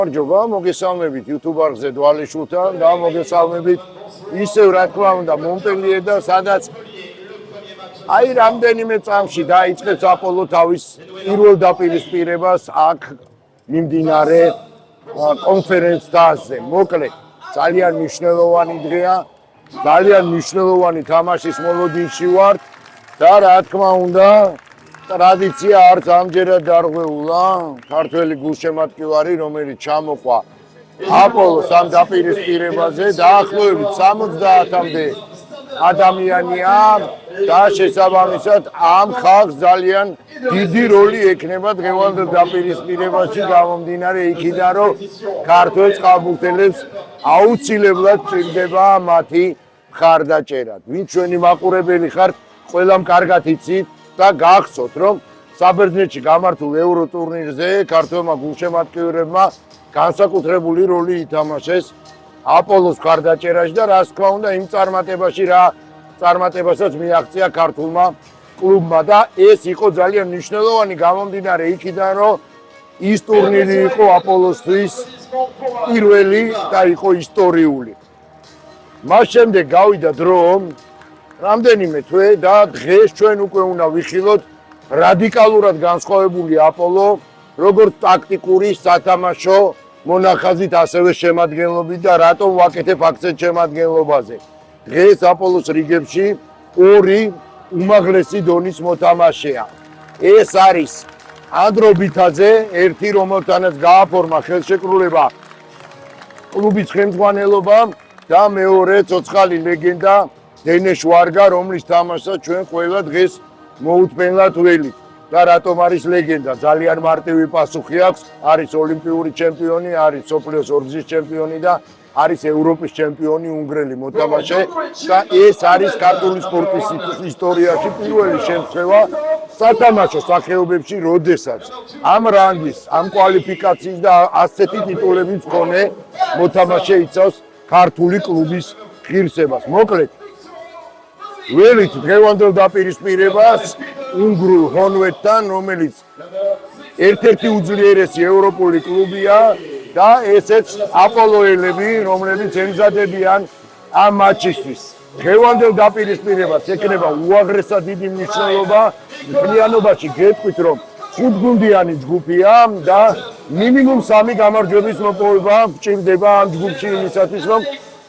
გამარჯობა, მოგესალმებით YouTube-არზე დვალიშულთან და მოგესალმებით ისევ რა თქმა უნდა მონპელიე და სადაც აი რამდენიმე წამში დაიწყებს აპოლო თავის პირველ დაპირისპირებას აქ მიმდინარე კონფერენცდაზე. მოკლედ, ძალიან მნიშვნელოვანი დღეა, ძალიან მნიშვნელოვანი თამაშის მოლოდინში ვართ და რა თქმა უნდა ტრადიცია არც ამჯერად დარღვეულა, ქართველი გულშემატკივარი, რომელიც ჩამოყვა აპოლოს ამ დაპირისპირებაზე, დაახლოებით 70-მდე ადამიანია და შესაბამისად ამ ხალხს ძალიან დიდი როლი ექნება დღევანდელ დაპირისპირებაში გამომდინარე იქიდან, რომ ქართველ წყალბურთელებს აუცილებლად ჭირდება მათი მხარდაჭერა. ვინც ჩვენი მაყურებელი ხართ, ყველამ კარგად იცით და გახსოვთ, რომ საბერძნეთში გამართულ ევრო ტურნირზე ქართველმა გულშემატკივრებმა განსაკუთრებული როლი ითამაშეს აპოლოს მხარდაჭერაში და რას თქმა უნდა იმ წარმატებაში რა წარმატებასაც მიაღწია ქართულმა კლუბმა და ეს იყო ძალიან მნიშვნელოვანი გამომდინარე იქიდან, რომ ის ტურნირი იყო აპოლოსთვის პირველი და იყო ისტორიული. მას შემდეგ გავიდა დრო რამდენიმე თვე და დღეს ჩვენ უკვე უნდა ვიხილოთ რადიკალურად განსხვავებული აპოლო, როგორც ტაქტიკური, სათამაშო მონახაზით, ასევე შემადგენლობით და რატომ ვაკეთებ აქცენტ შემადგენლობაზე. დღეს აპოლოს რიგებში ორი უმაღლესი დონის მოთამაშეა. ეს არის ანდრო ბითაძე, ერთი რომელთანაც გააფორმა ხელშეკრულება კლუბის ხელმძღვანელობამ და მეორე ცოცხალი ლეგენდა დენეშ ვარგა, რომლის თამაშსაც ჩვენ ყველა დღეს მოუთმენლად ველით. და რატომ არის ლეგენდა? ძალიან მარტივი პასუხი აქვს, არის ოლიმპიური ჩემპიონი, არის სოფლიოს ორგზის ჩემპიონი და არის ევროპის ჩემპიონი უნგრელი მოთამაშე და ეს არის ქართული სპორტის ისტორიაში პირველი შემთხვევა სათამაშო სახეობებში, როდესაც ამ რანგის, ამ კვალიფიკაციის და ასეთი ტიტულების მქონე მოთამაშე იცავს ქართული კლუბის ღირსებას. მოკლედ, ველით დღევანდელ დაპირისპირებას უნგრულ ჰონვედთან, რომელიც ერთ-ერთი უძლიერესი ევროპული კლუბია და ესეც აპოლოელები, რომლებიც ემზადებიან ამ მატჩისთვის. დღევანდელ დაპირისპირებას ექნება უაღრესად დიდი მნიშვნელობა. მთლიანობაში გეტყვით, რომ 5 ჯგუფია და მინიმუმ 3 გამარჯვების მოპოვება გვჭირდება ამ ჯგუფში იმისათვის, რომ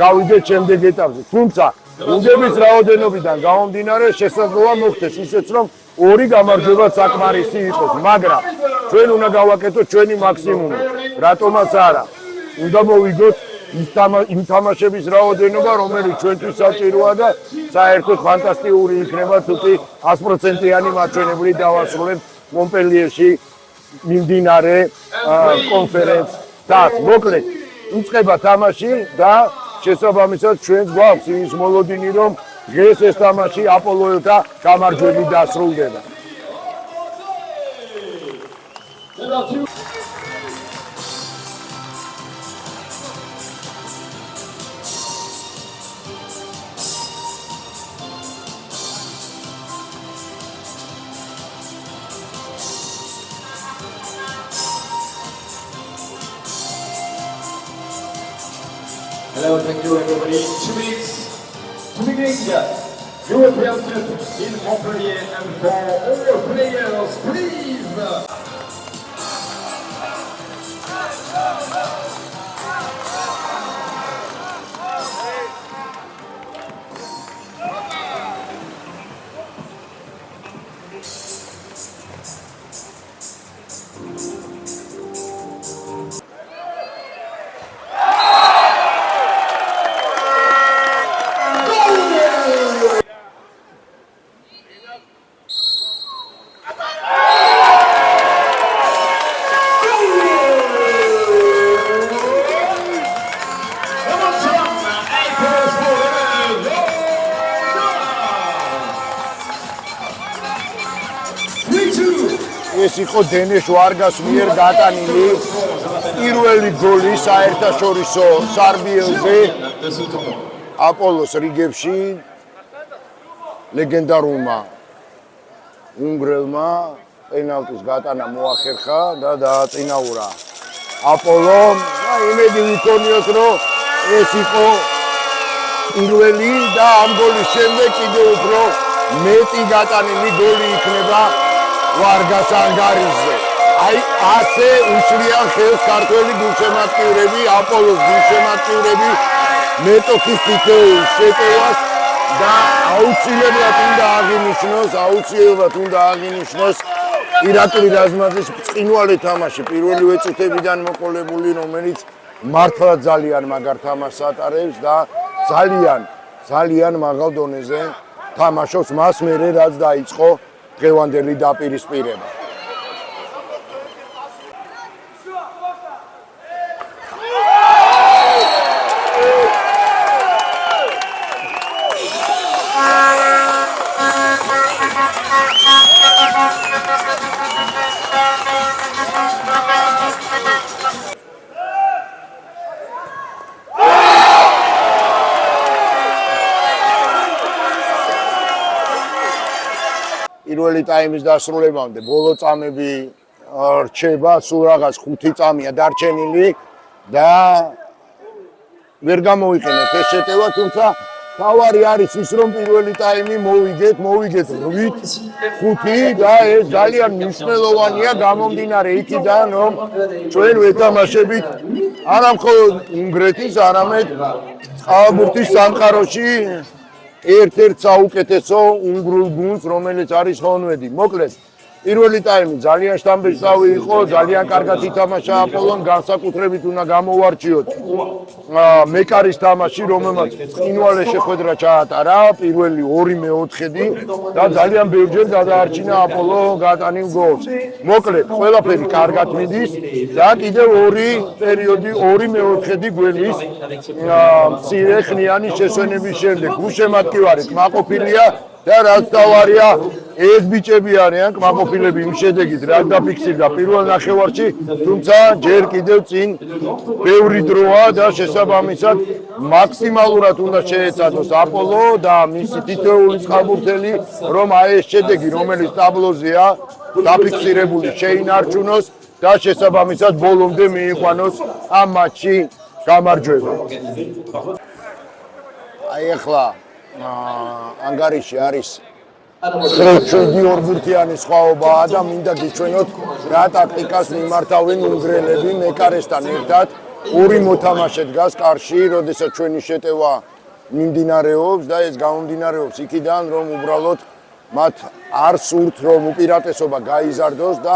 გავიდეთ შემდეგ ეტაპზე. თუმცა გუნდების რაოდენობიდან გამომდინარე შესაძლოა მოხდეს ისეც, რომ 2 გამარჯვება საკმარისი იყოს, მაგრამ ჩვენ უნდა გავაკეთოთ ჩვენი მაქსიმუმი. რატომაც არა. უნდა მოვიგოთ იმ თამაშების რაოდენობა, რომელიც ჩვენთვის საჭიროა და საერთოდ ფანტასტიკური იქნება, თუკი 100%-იანი მაჩვენებლით დავასრულებთ მონპელიეში მიმდინარე კონფერენცს. მოკლედ, იწყება თამაში და შესაბამისად ჩვენ გვაქვს ის მოლოდინი, რომ დღეს ეს თამაში აპოლოელთა გამარჯვებით დასრულდება. Hello, thank you everybody. 2 minutes to begin. European trip in Montpellier, and for all players, please. ეს იყო დენეშ ვარგას მიერ გატანილი პირველი გოლი საერთაშორისო სარბიელზე აპოლოს რიგებში ლეგენდარულმა უნგრელმა პენალტის გატანა მოახერხა და დააწინაურა აპოლო და იმედი ვიქონიოთ რომ ეს იყო პირველი და ამ გოლის შემდეგ კიდევ უფრო მეტი გატანილი გოლი იქნება ვარგას ანგარიშზე. აი ასე უშლიან ხელს ქართველი გულშემატკივრები, აპოლოს გულშემატკივრები მეტოქის თითოეულ შეტევას და აუცილებლად უნდა აღინიშნოს ირაკლი რაზმაძის ბრწყინვალე თამაში პირველივე წუთებიდან მოყოლებული, რომელიც მართლა ძალიან მაგარ თამაშს ატარებს და ძალიან მაღალ დონეზე თამაშობს მას მერე რაც დაიწყო დღევანდელი დაპირისპირება. პირველი ტაიმის დასრულებამდე ბოლო წამები რჩება, სულ რაღაც 5 წამია დარჩენილი და ვერ გამოვიყენეთ ეს შეტევა, თუმცა თავარი არის ის რომ პირველი ტაიმი მოვიგეთ 8-5 და ეს ძალიან მნიშვნელოვანია გამომდინარე იქიდან რომ ჩვენ ვეთამაშებით არა მხოლოდ უნგრეთის, არამედ წყალბურთის სამყაროში ერთ-ერთ საუკეთესო უნგრულ გუნდს, რომელიც არის ჰონვედი. მოკლედ, პირველი ტაიმი ძალიან შთამბეჭდავი იყო, ძალიან კარგად ითამაშა აპოლომ, განსაკუთრებით უნდა გამოვარჩიოთ მეკარის თამაში, რომელმაც ბრწყინვალე შეხვედრა ჩაატარა, პირველი 2 მეოთხედი და ძალიან ბევრჯერ გადაარჩინა აპოლო გატანილ გოლს. მოკლედ, ყველაფერი კარგად მიდის და კიდევ 2 პერიოდი, 2 მეოთხედი გველის მცირე ხნიანი შესვენების შემდეგ. გულშემატკივარი კმაყოფილია და რაც თავარია ეს ბიჭები არიან კმაყოფილები იმ შედეგით რაც დაფიქსირდა პირველ ნახევარში, თუმცა ჯერ კიდევ წინ ბევრი დროა და შესაბამისად მაქსიმალურად უნდა შეეცადოს აპოლო და მისი თითოეული წყალბურთელი რომ აი ეს შედეგი რომელიც ტაბლოზეა დაფიქსირებული შეინარჩუნოს და შესაბამისად ბოლომდე მიიყვანოს ამ მატჩში გამარჯვება. აი ახლა ანგარიში არის 7 ორბურთიანი სხვაობაა და მინდა გიჩვენოთ რა ტაქტიკას მიმართავენ უნგრელები მეკარესთან ერთად. 2 მოთამაშე დგას კარში, როდესაც ჩვენი შეტევა მიმდინარეობს და ეს გამომდინარეობს იქიდან რომ უბრალოდ მათ არ სურთ რომ უპირატესობა გაიზარდოს და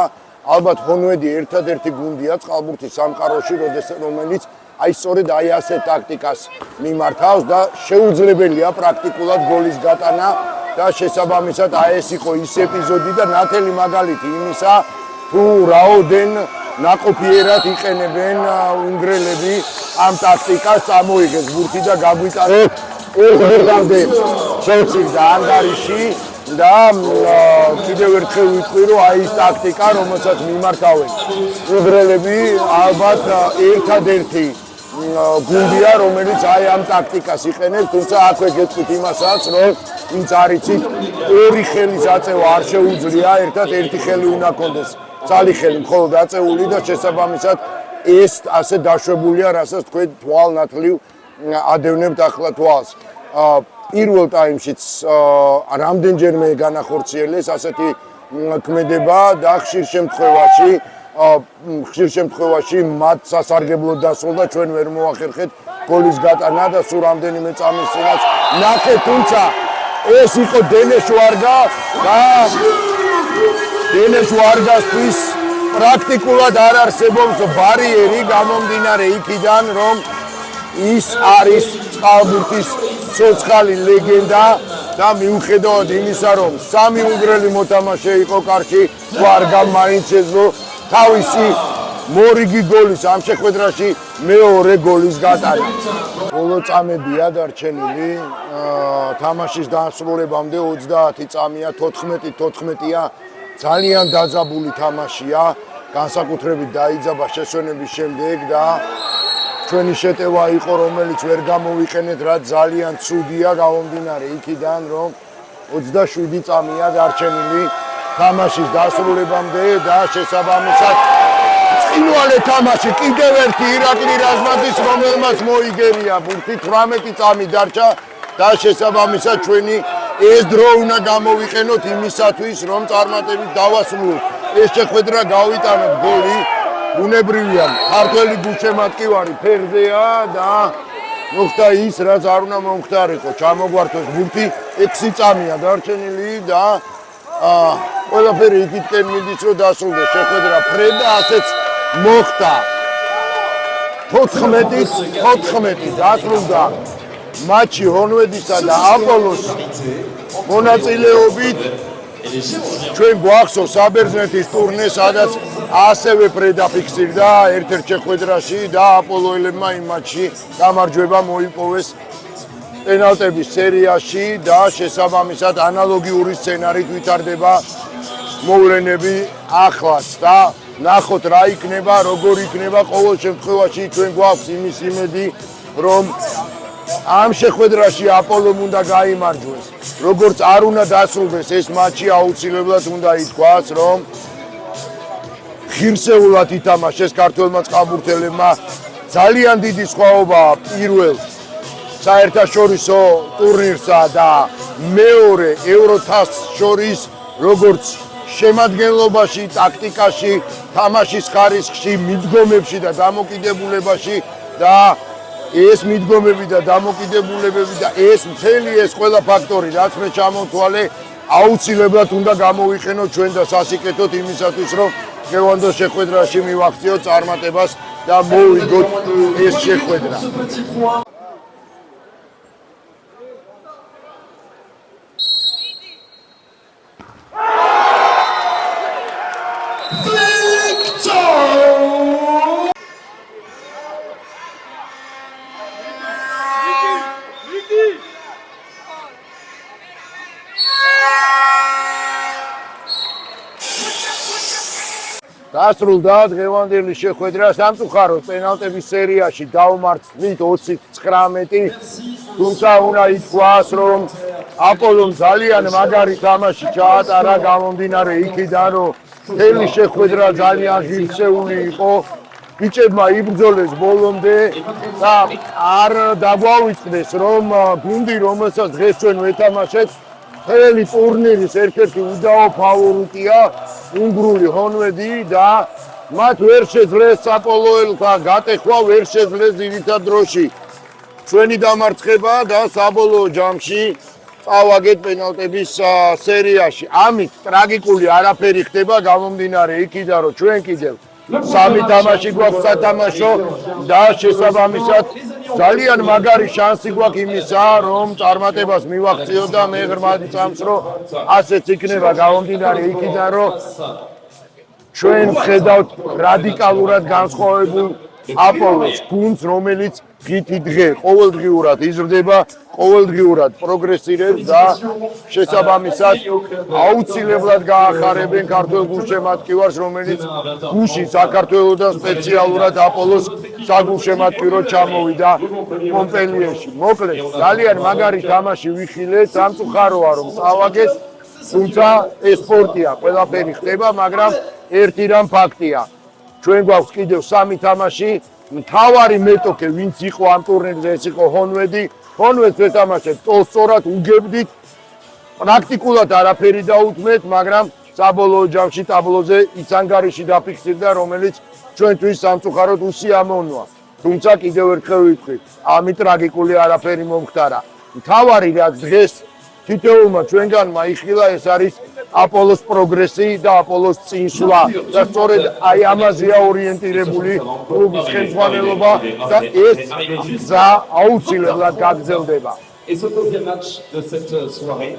ალბათ ჰონვედი ერთადერთი გუნდია წყალბურთის სამყაროში, რომელიც აი სწორედ აი ასე ტაქტიკას მიმართავს და შეუძლებელია პრაქტიკულად გოლის გატანა და შესაბამისად აი ეს იყო ის ეპიზოდი და ნათელი მაგალითი იმისა თუ რაოდენ ნაყოფიერად იყენებენ უნგრელები ამ ტაქტიკას წამოიღეს ბურთი და გაგვიტანეს ერთამდე შეუცილდა ანგარიში და კიდევ ერთხელ ვიტყვი რომ აი ეს ტაქტიკა რომელსაც მიმართავენ უნგრელები ალბათ ერთადერთი გუნდია რომელიც აი ამ ტაქტიკას იყენებს, თუმცა აქვე გეტყვით იმასაც რომ ვინც არ იცით 2 ხელის აწევა არ შეუძლია, ერთად ერთი ხელი უნდა კონდეს, ცალი ხელი მხოლოდ აწეული და შესაბამისად ეს ასე დაშვებულია, რასაც თქვენ თვალნათლივ ადევნებთ ახლა თვალს. პირველ ტაიმშიც რამდენჯერმე განახორციელეს ასეთი ქმედება და ხშირ შემთხვევაში მათ სასარგებლოდ დასრულდა, ჩვენ ვერ მოახერხეთ გოლის გატანა და სულ რამდენიმე წამის წინაც ნახეთ, თუმცა ეს იყო დენეს ვარგა და დენეს ვარგასთვის პრაქტიკულად არ არსებობს ბარიერი გამომდინარე იქიდან, რომ ის არის წყალბურთის ცოცხალი ლეგენდა და მიუხედავად იმისა, რომ 3 უნგრელი მოთამაშე იყო კარში, ვარგამ მაინც შეძლო თავისი მორიგი გოლის ამ შეხვედრაში მეორე გოლის გატანა. ბოლო წამებია დარჩენილი, თამაშის დასრულებამდე 30 წამია, 14-14-ია, ძალიან დაძაბული თამაშია, განსაკუთრებით დაიძაბა შესვენების შემდეგ და ჩვენი შეტევა იყო, რომელიც ვერ გამოვიყენეთ, რაც ძალიან ცუდია გამომდინარე იქიდან, რომ 27 წამია დარჩენილი თამაშის დასრულებამდე და შესაბამისად ცხინვალე თამაში კიდევ ერთი ირაკლი რაზმაძის რომელმაც მოიგერია ბურთი 18 წამი დარჩა და შესაბამისად ჩვენი ეს დრო უნდა გამოვიყენოთ იმისათვის რომ წარმატებით დავასრულოთ ეს შეხვედრა გავიტანოთ გოლი უნებრივია ქართველი გულშემატკივარი ფერზეა და მოხდა ის რაც არ უნდა მომხდარიყო ჩამოგვართოს ბურთი 6 წამია დარჩენილი და ყველაფერი იქითკენ მიდის რომ დასრულდეს შეხვედრა ფრედ და ასეც მოხდა 14 დასრულდა მატჩი ჰონვედისა და აპოლოს მონაწილეობით ჩვენ გვახსოვს საბერძნეთის ტურნე სადაც ასევე ფრედ აფიქსირდა ერთ-ერთ შეხვედრაში და აპოლოელებმა იმ მატჩში გამარჯვება მოიპოვეს პენალტების სერიაში და შესაბამისად ანალოგიური სცენარით ვითარდება მოვლენები ახლაც და ნახოთ რა იქნება, როგორ იქნება ყოველ შემთხვევაში ჩვენ გვაქვს იმის იმედი რომ ამ შეხვედრაში აპოლომ უნდა გაიმარჯვეს. როგორც არ უნდა დასრულდეს ეს მატჩი აუცილებლად უნდა ითქვას რომ ღირსეულად ითამაშეს ქართველმა წყალბურთელებმა ძალიან დიდი სხვაობაა პირველ საერთაშორისო ტურნირსა და მეორე ევროთასს შორის როგორც შემადგენლობაში, ტაქტიკაში, თამაშის ხარისხში, მიდგომებში და დამოკიდებულებაში და ეს მიდგომები და დამოკიდებულებები და ეს მთელი ეს ყველა ფაქტორი რაც მე ჩამოვთვალე აუცილებლად უნდა გამოვიყენოთ ჩვენ და სასიკეთოდ იმისათვის რომ გევანდოს შეხვედრაში მივახციოთ წარმატებას და მოვიგოთ ეს შეხვედრა. დასრულდა დღევანდელი შეხვედრა სამწუხაროდ პენალტების სერიაში დავმარცხდით 20-19 თუმცა უნდა ითქვას რომ აპოლომ ძალიან მაგარი თამაში ჩაატარა გამომდინარე იქიდან რომ მთელი შეხვედრა ძალიან ღირსეული იყო ბიჭებმა იბრძოლეს ბოლომდე და არ დაგვავიწყდეს რომ გუნდი რომელსაც დღეს ჩვენ ვეთამაშეთ მთელი ტურნირის ერთ-ერთი უდაო ფავორიტია უნგრული ჰონვედი და მათ ვერ შეძლეს აპოლოელთა გატეხვა ვერ შეძლეს ძირითად დროში ჩვენი დამარცხება და საბოლოო ჯამში წავაგეთ პენალტების სერიაში ამით ტრაგიკული არაფერი ხდება გამომდინარე იქიდან რომ ჩვენ კიდევ სამი თამაში გვაქვს სათამაშო და შესაბამისად ძალიან მაგარი შანსი გვაქვს იმისა რომ წარმატებას მივაღწიოთ და მე ღრმად წამს რომ ასეც იქნება გამომდინარე იქიდან რომ ჩვენ ვხედავთ რადიკალურად განსხვავებულ აპოლოს გუნდს რომელიც ღითი დღე ყოველდღიურად იზრდება ყოველდღიურად პროგრესირებს და შესაბამისად აუცილებლად გაახარებენ ქართველ გულშემატკივარს რომელიც გუში საქართველოსთან სპეციალურად აპოლოს საგულშემატკივრო ჩამოვიდა მონპელიეში მოკლედ ძალიან მაგარი თამაში ვიხილეთ სამწუხაროა რომ წავაგეთ თუმცა ეს სპორტია ყველაფერი ხდება მაგრამ ერთი რამ ფაქტია ჩვენ გვაქვს კიდევ სამი თამაში მთავარი მეტოქე ვინც იყო ამ ტურნირზე ეს იყო ჰონვედი ჰონვედს ვეთამაშეთ სწორად უგებდით პრაქტიკულად არაფერი დაუთმეთ მაგრამ საბოლოო ჯამში ტაბლოზე ის ანგარიში დაფიქსირდა რომელიც ჩვენთვის სამწუხაროდ უსიამოვნოა თუმცა კიდევ ერთხელ ვიტყვი ამით ტრაგიკული არაფერი მომხდარა მთავარი რაც დღეს თითოეულმა ჩვენგანმა იხილა ეს არის აპოლოს პროგრესი და აპოლოს წინსვლა და სწორედ აი ამაზეა ორიენტირებული კლუბის ხელმძღვანელობა და ეს გზა აუცილებლად გაგრძელდება. Et ce deuxième match de cette soirée